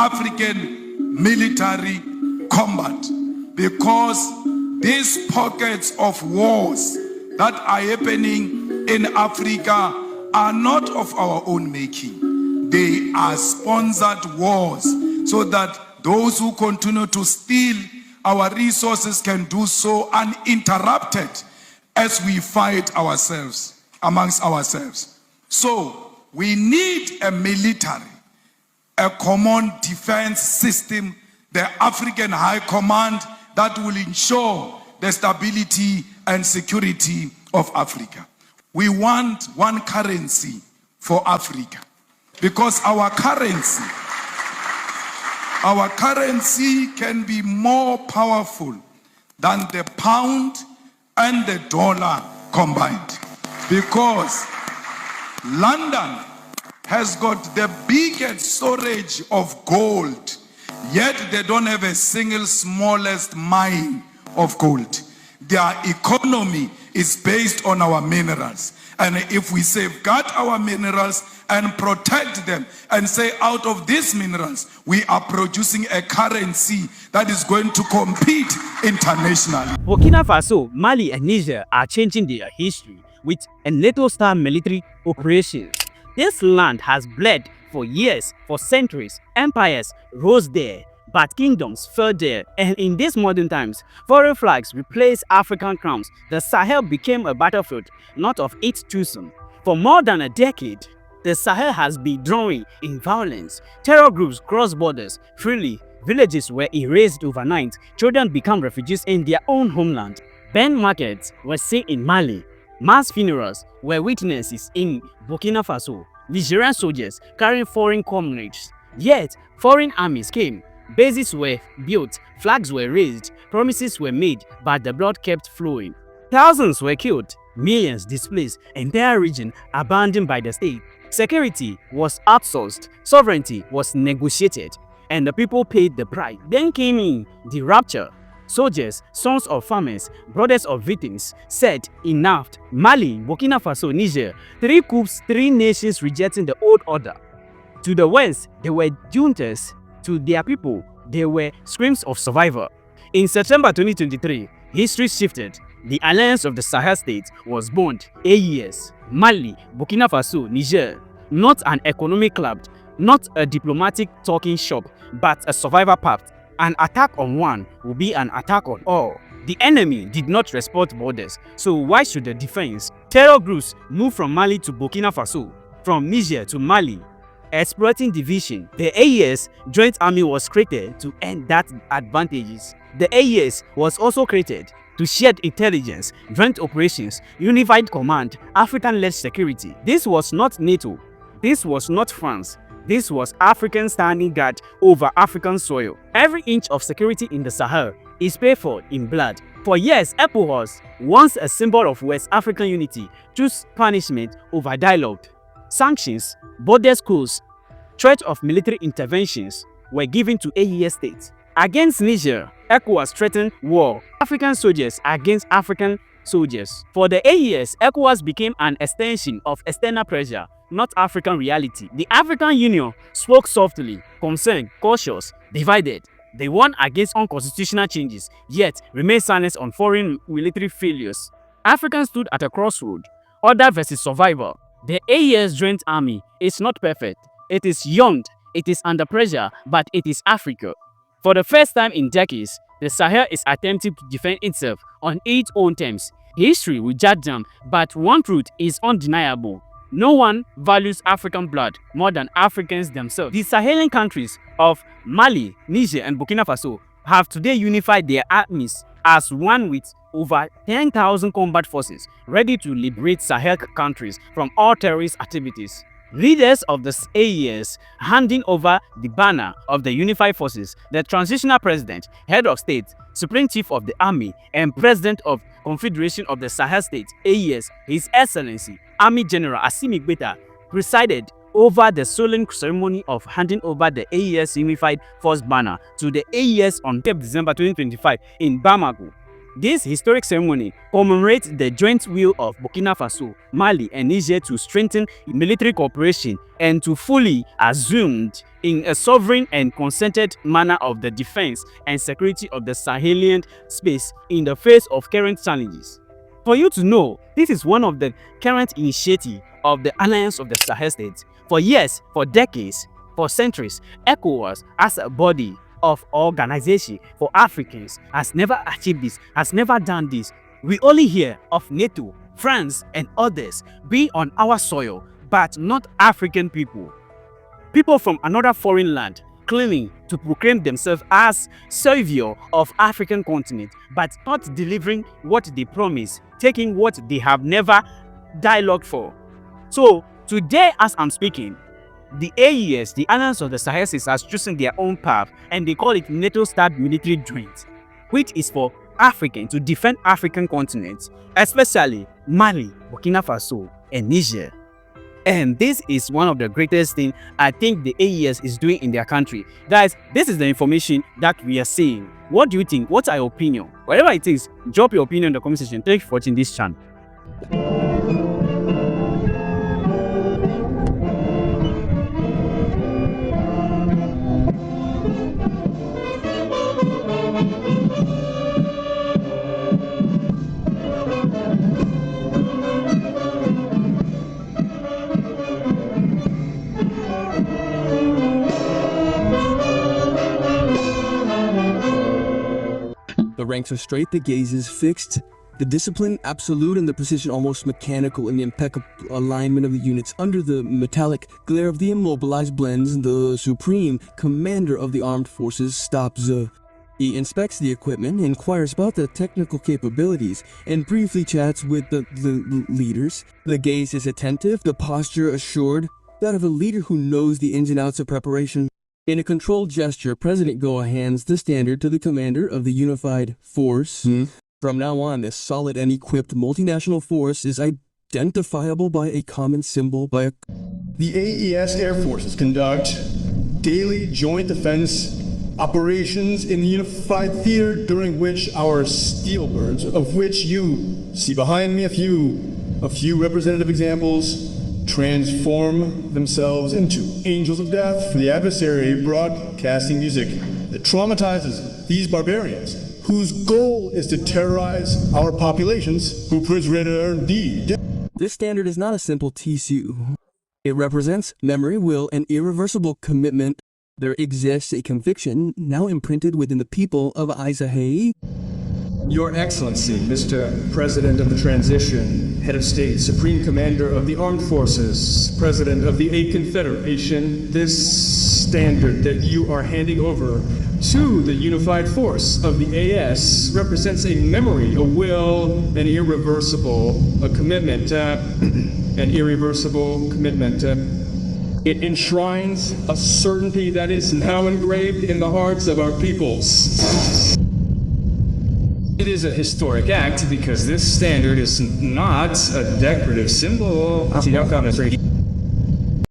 African military combat, because these pockets of wars that are happening in Africa are not of our own making. They are sponsored wars so that those who continue to steal our resources can do so uninterrupted as we fight ourselves, amongst ourselves. So we need a military, a common defense system, the African High Command that will ensure the stability and security of Africa. We want one currency for Africa, because our currency can be more powerful than the pound and the dollar combined, because London has got the biggest storage of gold, yet they don't have a single smallest mine of gold. Their economy is based on our minerals. And if we safeguard our minerals and protect them and say out of these minerals, we are producing a currency that is going to compete internationally. Burkina Faso, Mali, and Niger are changing their history with a NATO-style military operations. This land has bled for years, for centuries. Empires rose there, but kingdoms fell there. And in these modern times, foreign flags replaced African crowns. The Sahel became a battlefield, not of its choosing. For more than a decade, the Sahel has been drawing in violence. Terror groups crossed borders freely. Villages were erased overnight. Children became refugees in their own homeland. Banned markets were seen in Mali. Mass funerals were witnesses in Burkina Faso. Nigerian soldiers carrying foreign comrades. Yet, foreign armies came. Bases were built, flags were raised, promises were made, but the blood kept flowing. Thousands were killed, millions displaced, entire region abandoned by the state. Security was outsourced, sovereignty was negotiated, and the people paid the price. Then came in the rapture. Soldiers, sons of farmers, brothers of victims, said enough. Mali, Burkina Faso, Niger, 3 coups, 3 nations rejecting the old order. To the west, they were juntas. To their people, they were screams of survival. In September 2023, history shifted. The alliance of the Sahel states was born. AES, Mali, Burkina Faso, Niger. Not an economic club, not a diplomatic talking shop, but a survival pact. An attack on one will be an attack on all. The enemy did not respect borders, so why should the defense? Terror groups moved from Mali to Burkina Faso, from Niger to Mali. Exploiting division, the AES Joint Army was created to end that advantages. The AES was also created to share intelligence, joint operations, unified command, African-led security. This was not NATO. This was not France. This was African standing guard over African soil. Every inch of security in the Sahel is paid for in blood. For years, ECOWAS, once a symbol of West African unity, chose punishment over dialogue. Sanctions, border schools, threat of military interventions were given to AES states. Against Niger, ECOWAS threatened war. African soldiers against African soldiers. For the AES, ECOWAS became an extension of external pressure, not African reality. The African Union spoke softly, concerned, cautious, divided. They warned against unconstitutional changes, yet remained silent on foreign military failures. Africans stood at a crossroad, order versus survival. The AES Joint Army is not perfect. It is young, it is under pressure, but it is Africa. For the first time in decades, the Sahel is attempting to defend itself on its own terms. History will judge them, but one truth is undeniable. No one values African blood more than Africans themselves. The Sahelian countries of Mali, Niger, and Burkina Faso have today unified their armies as one with over 10,000 combat forces ready to liberate Sahel countries from all terrorist activities. Leaders of the AES handing over the banner of the unified forces, the transitional president, head of state, supreme chief of the army, and president of Confederation of the Sahel States, AES, His Excellency, Army General Assimi Goïta, presided over the solemn ceremony of handing over the AES Unified Force banner to the AES on 10 December 2025 in Bamako. This historic ceremony commemorates the joint will of Burkina Faso, Mali, and Niger to strengthen military cooperation and to fully assume in a sovereign and concerted manner of the defense and security of the Sahelian space in the face of current challenges. For you to know, this is one of the current initiatives of the Alliance of the Sahel States. For years, for decades, for centuries, ECOWAS as a body of organization for Africans has never achieved this, has never done this. We only hear of NATO, France, and others being on our soil, but not African people. People from another foreign land claiming to proclaim themselves as savior of African continent, but not delivering what they promise, taking what they have never dialogued for. So today, as I'm speaking, the AES, the Alliance of the Sahel States, has chosen their own path, and they call it NATO-style military joint, which is for Africans to defend African continents, especially Mali, Burkina Faso, and Niger. And this is one of the greatest things I think the AES is doing in their country. Guys, this is the information that we are seeing. What do you think? What's your opinion? Whatever it is, drop your opinion in the comment section. Thank you for watching this channel. The ranks are straight, the gaze is fixed, the discipline absolute, and the precision almost mechanical in the impeccable alignment of the units. Under the metallic glare of the immobilized blends, the supreme commander of the armed forces stops. He inspects the equipment, inquires about the technical capabilities, and briefly chats with the leaders. The gaze is attentive, the posture assured, that of a leader who knows the ins and outs of preparation. In a controlled gesture, President Goa hands the standard to the commander of the unified force. From now on, this solid and equipped multinational force is identifiable by a common symbol, The AES Air Forces conduct daily joint defense operations in the unified theater, during which our Steelbirds, of which you see behind me a few representative examples, transform themselves into angels of death for the adversary, broadcasting music that traumatizes these barbarians, whose goal is to terrorize our populations, who indeed. This standard is not a simple TCU. It represents memory, will, and irreversible commitment. There exists a conviction now imprinted within the people of Isahae. Your Excellency, Mr. President of the Transition, Head of State, Supreme Commander of the Armed Forces, President of the A Confederation, this standard that you are handing over to the unified force of the AS represents a memory, a will, an irreversible commitment. It enshrines a certainty that is now engraved in the hearts of our peoples. It is a historic act because this standard is not a decorative symbol.